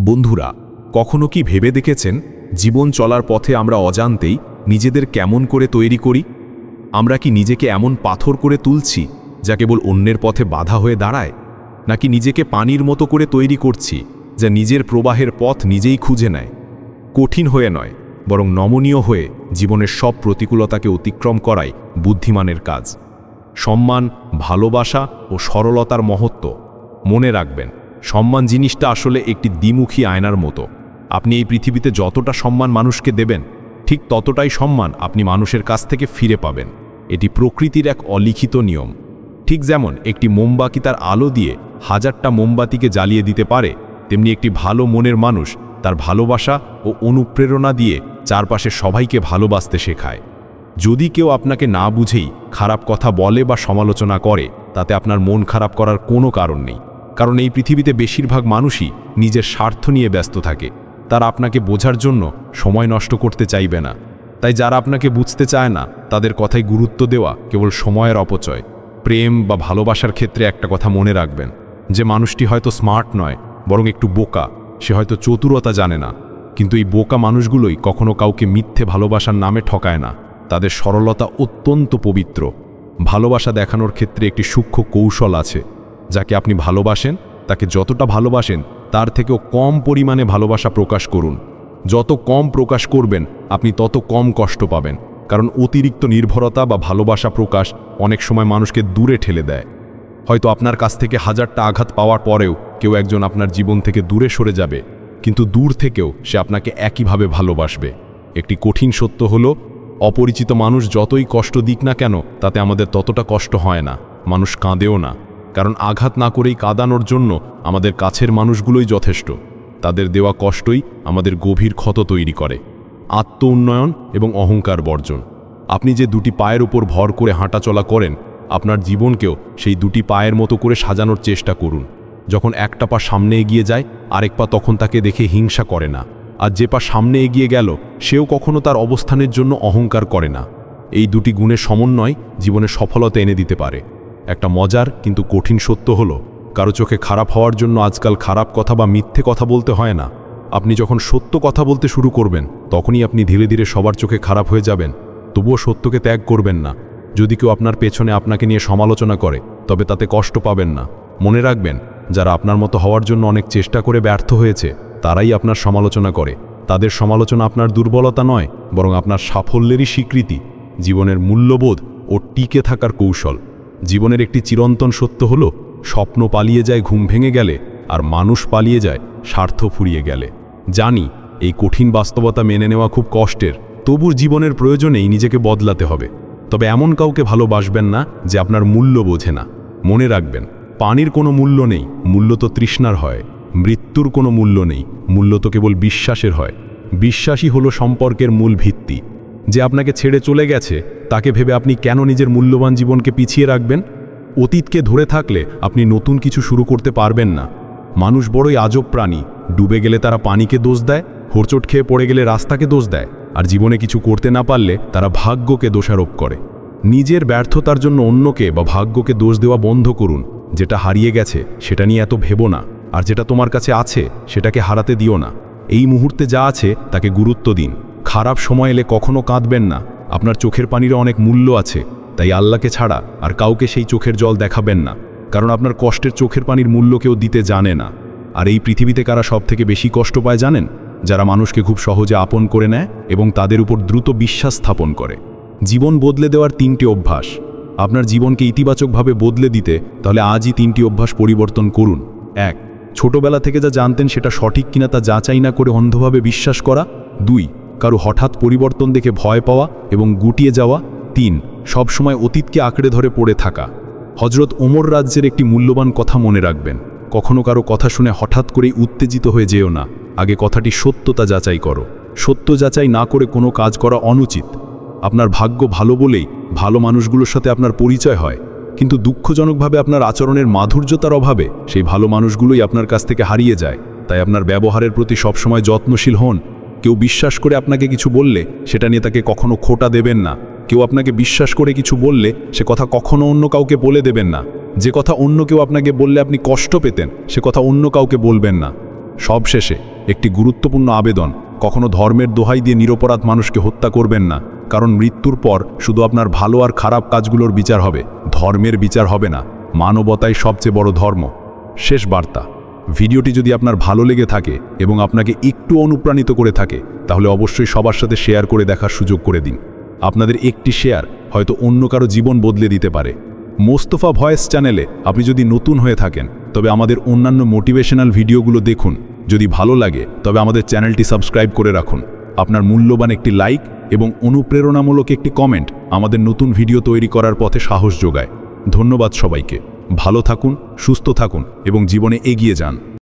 বন্ধুরা, কখনো কি ভেবে দেখেছেন জীবন চলার পথে আমরা অজান্তেই নিজেদের কেমন করে তৈরি করি? আমরা কি নিজেকে এমন পাথর করে তুলছি যা কেবল অন্যের পথে বাধা হয়ে দাঁড়ায়, নাকি নিজেকে পানির মতো করে তৈরি করছি যা নিজের প্রবাহের পথ নিজেই খুঁজে নেয়? কঠিন হয়ে নয়, বরং নমনীয় হয়ে জীবনের সব প্রতিকূলতাকে অতিক্রম করাই বুদ্ধিমানের কাজ। সম্মান, ভালোবাসা ও সরলতার মহত্ব মনে রাখবেন। সম্মান জিনিসটা আসলে একটি দ্বিমুখী আয়নার মতো। আপনি এই পৃথিবীতে যতটা সম্মান মানুষকে দেবেন, ঠিক ততটাই সম্মান আপনি মানুষের কাছ থেকে ফিরে পাবেন। এটি প্রকৃতির এক অলিখিত নিয়ম। ঠিক যেমন একটি মোমবাতি তার আলো দিয়ে হাজারটা মোমবাতিকে জ্বালিয়ে দিতে পারে, তেমনি একটি ভালো মনের মানুষ তার ভালোবাসা ও অনুপ্রেরণা দিয়ে চারপাশে সবাইকে ভালোবাসতে শেখায়। যদি কেউ আপনাকে না বুঝেই খারাপ কথা বলে বা সমালোচনা করে, তাতে আপনার মন খারাপ করার কোনো কারণ নেই। কারণ এই পৃথিবীতে বেশিরভাগ মানুষই নিজের স্বার্থ নিয়ে ব্যস্ত থাকে। তারা আপনাকে বোঝার জন্য সময় নষ্ট করতে চাইবে না। তাই যারা আপনাকে বুঝতে চায় না, তাদের কথায় গুরুত্ব দেওয়া কেবল সময়ের অপচয়। প্রেম বা ভালোবাসার ক্ষেত্রে একটা কথা মনে রাখবেন, যে মানুষটি হয়তো স্মার্ট নয়, বরং একটু বোকা। সে হয়তো চতুরতা জানে না, কিন্তু এই বোকা মানুষগুলোই কখনো কাউকে মিথ্যে ভালোবাসার নামে ঠকায় না। তাদের সরলতা অত্যন্ত পবিত্র। ভালোবাসা দেখানোর ক্ষেত্রে একটি সূক্ষ্ম কৌশল আছে। যাকে আপনি ভালোবাসেন, তাকে যতটা ভালোবাসেন তার থেকেও কম পরিমাণে ভালোবাসা প্রকাশ করুন। যত কম প্রকাশ করবেন, আপনি তত কম কষ্ট পাবেন। কারণ অতিরিক্ত নির্ভরতা বা ভালোবাসা প্রকাশ অনেক সময় মানুষকে দূরে ঠেলে দেয়। হয়তো আপনার কাছ থেকে হাজারটা আঘাত পাওয়ার পরেও কেউ একজন আপনার জীবন থেকে দূরে সরে যাবে, কিন্তু দূর থেকেও সে আপনাকে একইভাবে ভালোবাসবে। একটি কঠিন সত্য হলো, অপরিচিত মানুষ যতই কষ্ট দিক না কেন, তাতে আমাদের ততটা কষ্ট হয় না। মানুষ কাঁদেও না, কারণ আঘাত না করেই কাঁদানোর জন্য আমাদের কাছের মানুষগুলোই যথেষ্ট। তাদের দেওয়া কষ্টই আমাদের গভীর ক্ষত তৈরি করে। আত্ম উন্নয়ন এবং অহংকার বর্জন। আপনি যে দুটি পায়ের উপর ভর করে হাঁটাচলা করেন, আপনার জীবনকেও সেই দুটি পায়ের মতো করে সাজানোর চেষ্টা করুন। যখন একটা পা সামনে এগিয়ে যায়, আরেক পা তখন তাকে দেখে হিংসা করে না। আর যে পা সামনে এগিয়ে গেল, সেও কখনো তার অবস্থানের জন্য অহংকার করে না। এই দুটি গুণের সমন্বয় জীবনে সফলতা এনে দিতে পারে। একটা মজার কিন্তু কঠিন সত্য হলো, কারো চোখে খারাপ হওয়ার জন্য আজকাল খারাপ কথা বা মিথ্যে কথা বলতে হয় না। আপনি যখন সত্য কথা বলতে শুরু করবেন, তখনই আপনি ধীরে ধীরে সবার চোখে খারাপ হয়ে যাবেন। তবুও সত্যকে ত্যাগ করবেন না। যদি কেউ আপনার পেছনে আপনাকে নিয়ে সমালোচনা করে, তবে তাতে কষ্ট পাবেন না। মনে রাখবেন, যারা আপনার মতো হওয়ার জন্য অনেক চেষ্টা করে ব্যর্থ হয়েছে, তারাই আপনার সমালোচনা করে। তাদের সমালোচনা আপনার দুর্বলতা নয়, বরং আপনার সাফল্যেরই স্বীকৃতি, জীবনের মূল্যবোধ ও টিকে থাকার কৌশল। জীবনের একটি চিরন্তন সত্য হলো, স্বপ্ন পালিয়ে যায় ঘুম ভেঙে গেলে, আর মানুষ পালিয়ে যায় স্বার্থ ফুরিয়ে গেলে। জানি এই কঠিন বাস্তবতা মেনে নেওয়া খুব কষ্টের, তবু জীবনের প্রয়োজনেই নিজেকে বদলাতে হবে। তবে এমন কাউকে ভালোবাসবেন না যে আপনার মূল্য বোঝে না। মনে রাখবেন, পানির কোনো মূল্য নেই, মূল্য তো তৃষ্ণার হয়। মৃত্যুর কোনো মূল্য নেই, মূল্য তো কেবল বিশ্বাসের হয়। বিশ্বাসই হলো সম্পর্কের মূল ভিত্তি। যে আপনাকে ছেড়ে চলে গেছে, তাকে ভেবে আপনি কেন নিজের মূল্যবান জীবনকে পিছিয়ে রাখবেন? অতীতকে ধরে থাকলে আপনি নতুন কিছু শুরু করতে পারবেন না। মানুষ বড়ই আজব প্রাণী। ডুবে গেলে তারা পানিকে দোষ দেয়, হোঁচট খেয়ে পড়ে গেলে রাস্তাকে দোষ দেয়, আর জীবনে কিছু করতে না পারলে তারা ভাগ্যকে দোষারোপ করে। নিজের ব্যর্থতার জন্য অন্যকে বা ভাগ্যকে দোষ দেওয়া বন্ধ করুন। যেটা হারিয়ে গেছে সেটা নিয়ে এত ভেবো না, আর যেটা তোমার কাছে আছে সেটাকে হারাতে দিও না। এই মুহূর্তে যা আছে তাকে গুরুত্ব দিন। খারাপ সময় এলে কখনো কাঁদবেন না। আপনার চোখের পানিরও অনেক মূল্য আছে, তাই আল্লাহকে ছাড়া আর কাউকে সেই চোখের জল দেখাবেন না। কারণ আপনার কষ্টের চোখের পানির মূল্য কেউ দিতে জানে না। আর এই পৃথিবীতে কারা সব থেকে বেশি কষ্ট পায় জানেন? যারা মানুষকে খুব সহজে আপন করে নেয় এবং তাদের উপর দ্রুত বিশ্বাস স্থাপন করে। জীবন বদলে দেওয়ার 3টি অভ্যাস। আপনার জীবনকে ইতিবাচকভাবে বদলে দিতে তাহলে আজই 3টি অভ্যাস পরিবর্তন করুন। 1. ছোটবেলা থেকে যা জানতেন সেটা সঠিক কিনা তা যাচাই না করে অন্ধভাবে বিশ্বাস করা। 2. কারো হঠাৎ পরিবর্তন দেখে ভয় পাওয়া এবং গুটিয়ে যাওয়া। 3. সবসময় অতীতকে আঁকড়ে ধরে পড়ে থাকা। হযরত ওমর রাজ্যের একটি মূল্যবান কথা মনে রাখবেন, কখনো কারো কথা শুনে হঠাৎ করেই উত্তেজিত হয়ে যেও না। আগে কথাটি সত্যতা যাচাই করো। সত্য যাচাই না করে কোনো কাজ করা অনুচিত। আপনার ভাগ্য ভালো বলেই ভালো মানুষগুলোর সাথে আপনার পরিচয় হয়, কিন্তু দুঃখজনকভাবে আপনার আচরণের মাধুর্যতার অভাবে সেই ভালো মানুষগুলোই আপনার কাছ থেকে হারিয়ে যায়। তাই আপনার ব্যবহারের প্রতি সবসময় যত্নশীল হন। কেউ বিশ্বাস করে আপনাকে কিছু বললে সেটা নিয়ে তাকে কখনো খোটা দেবেন না। কেউ আপনাকে বিশ্বাস করে কিছু বললে সে কথা কখনো অন্য কাউকে বলে দেবেন না। যে কথা অন্য কেউ আপনাকে বললে আপনি কষ্ট পেতেন, সে কথা অন্য কাউকে বলবেন না। সবশেষে একটি গুরুত্বপূর্ণ আবেদন, কখনো ধর্মের দোহাই দিয়ে নিরপরাধ মানুষকে হত্যা করবেন না, কারণ মৃত্যুর পর শুধু আপনার ভালো আর খারাপ কাজগুলোর বিচার হবে, ধর্মের বিচার হবে না। মানবতাই সবচেয়ে বড় ধর্ম। শেষ বার্তা, ভিডিওটি যদি আপনার ভালো লেগে থাকে এবং আপনাকে একটু অনুপ্রাণিত করে থাকে, তাহলে অবশ্যই সবার সাথে শেয়ার করে দেখার সুযোগ করে দিন। আপনাদের একটি শেয়ার হয়তো অন্য কারো জীবন বদলে দিতে পারে। মোস্তফা ভয়েস চ্যানেলে আপনি যদি নতুন হয়ে থাকেন, তবে আমাদের অন্যান্য মোটিভেশনাল ভিডিওগুলো দেখুন। যদি ভালো লাগে তবে আমাদের চ্যানেলটি সাবস্ক্রাইব করে রাখুন। আপনার মূল্যবান একটি লাইক এবং অনুপ্রেরণামূলক একটি কমেন্ট আমাদের নতুন ভিডিও তৈরি করার পথে সাহস যোগায়। ধন্যবাদ সবাইকে। ভালো থাকুন, সুস্থ থাকুন এবং জীবনে এগিয়ে যান।